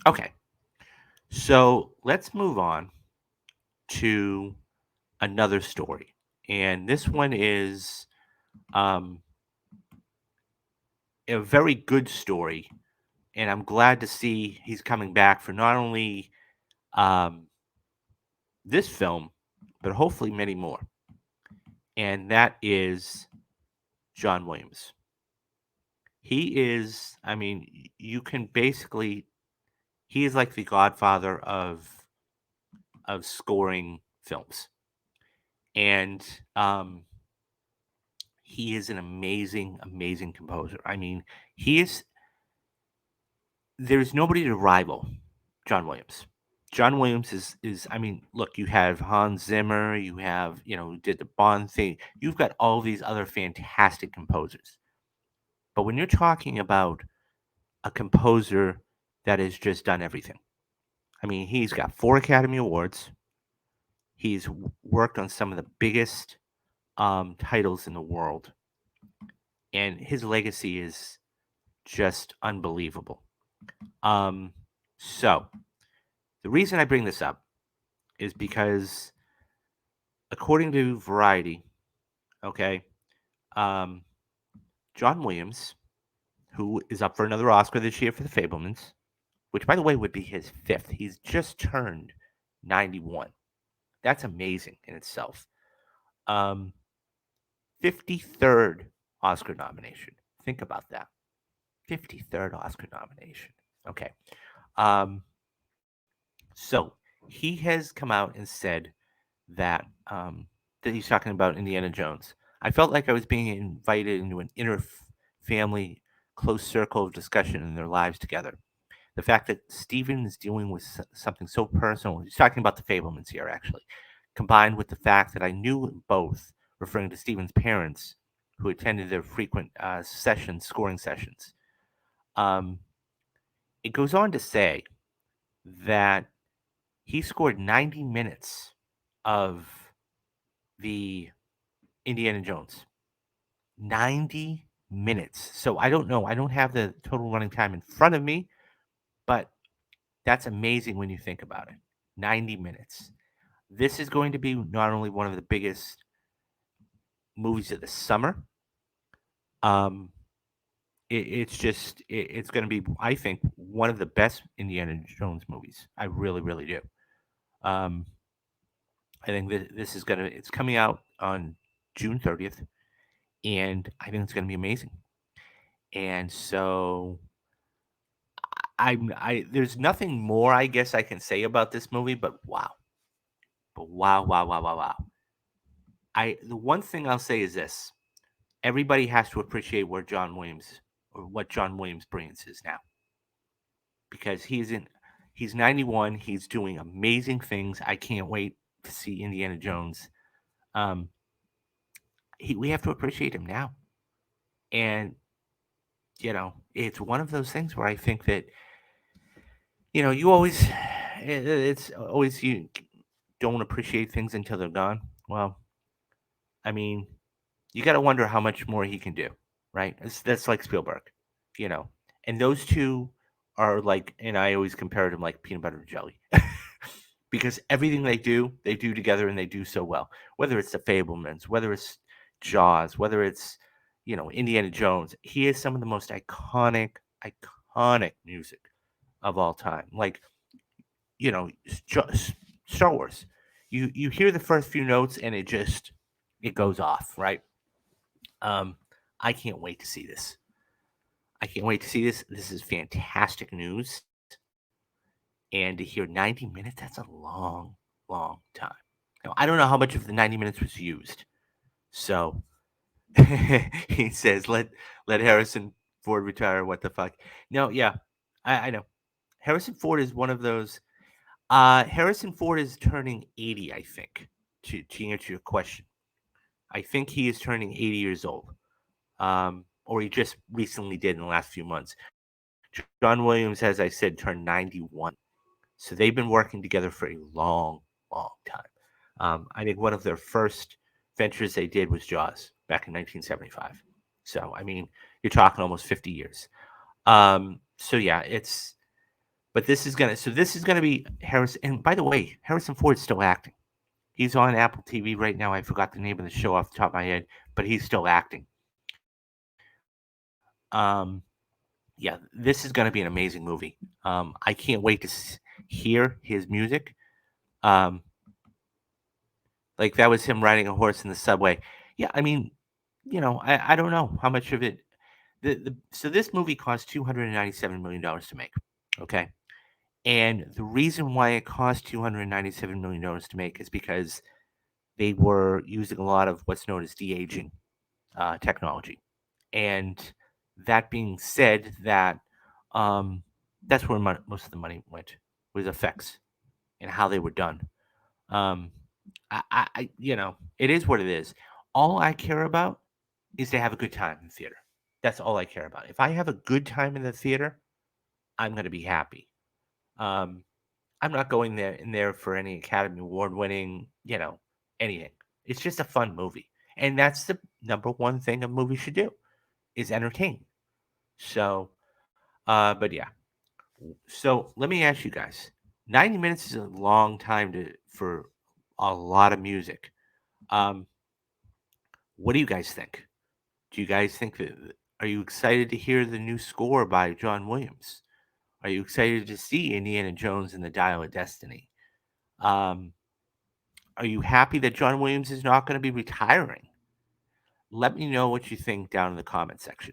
Okay. So let's move on to another story. And this one is um, a very good story. And I'm glad to see he's coming back for not only um, this film, but hopefully many more. And that is John Williams. He is, I mean, you can basically, he is like the godfather of scoring films. And he is an amazing, amazing composer. I mean, he is, there's nobody to rival John Williams. John Williams is I mean, look, you have Hans Zimmer, you have, who did the Bond thing. You've got all these other fantastic composers. But when you're talking about a composer that has just done everything. I mean, he's got 4 Academy Awards. He's worked on some of the biggest titles in the world, and his legacy is just unbelievable. Um, so the reason I bring this up is because, according to Variety, okay, um, John Williams, who is up for another Oscar this year for The Fablemans, which, by the way, would be his fifth. He's just turned 91. That's amazing in itself. Um, 53rd Oscar nomination. Think about that. 53rd Oscar nomination. Okay. Um, so he has come out and said that that he's talking about Indiana Jones. I felt like I was being invited into an family close circle of discussion in their lives together. The fact that Steven is dealing with something so personal, he's talking about the Fablemans here, actually, combined with the fact that I knew both, referring to Steven's parents, who attended their frequent sessions, scoring sessions. Um, it goes on to say that he scored 90 minutes of the Indiana Jones. 90 minutes. So I don't know. I don't have the total running time in front of me, but that's amazing when you think about it. 90 minutes. This is going to be not only one of the biggest movies of the summer, um, it's going to be, I think, one of the best Indiana Jones movies. I really, really do. Um, I think that this is it's coming out on June 30th, and I think it's going to be amazing. And so there's nothing more I guess I can say about this movie, but wow. But wow, wow, wow, wow, wow. The one thing I'll say is this. Everybody has to appreciate where John Williams or what John Williams brings is now. Because he's 91, he's doing amazing things. I can't wait to see Indiana Jones. Um we have to appreciate him now. And it's one of those things where I think that you always it's always you don't appreciate things until they're gone. Well, I mean, you got to wonder how much more he can do, right? That's like Spielberg, you know. And those two are like, and I always compare them like peanut butter and jelly, because everything they do together, and they do so well. Whether it's the Fablemans, whether it's Jaws, whether it's Indiana Jones, he has some of the most iconic music of all time. Like Star Wars. You hear the first few notes and it goes off, right? Um, I can't wait to see this. I can't wait to see this. This is fantastic news. And to hear 90 minutes, that's a long, long time. Now, I don't know how much of the 90 minutes was used. So he says, let Harrison Ford retire. What the fuck? No, yeah, I know. Harrison Ford is one of those. Harrison Ford is turning 80, I think, to answer your question. I think he is turning 80 years old. Or he just recently did in the last few months. John Williams, as I said, turned 91. So they've been working together for a long, long time. I think one of their first ventures they did was Jaws back in 1975. So, I mean, you're talking almost 50 years. So, yeah, it's But this is gonna be Harrison. And by the way, Harrison Ford's still acting. He's on Apple TV right now. I forgot the name of the show off the top of my head, but he's still acting. Um, yeah, this is gonna be an amazing movie. I can't wait to hear his music. Um, like that was him riding a horse in the subway. Yeah, I mean, I don't know how much of it. So this movie cost $297 million to make. Okay, and the reason why it cost $297 million to make is because they were using a lot of what's known as de-aging technology. And that being said, that's where most of the money went, was effects and how they were done. Um, it is what it is. All I care about is to have a good time in theater. That's all I care about. If I have a good time in the theater, I'm going to be happy. Um, I'm not going there for any Academy Award winning, anything. It's just a fun movie. And that's the number one thing a movie should do is entertain. So, but yeah. So let me ask you guys. 90 minutes is a long time for a lot of music. Um, what do you guys think? Do you guys think that are you excited to hear the new score by John Williams? Are you excited to see Indiana Jones and the Dial of Destiny? Um, Are you happy that John Williams is not going to be retiring? Let me know what you think down in the comment section.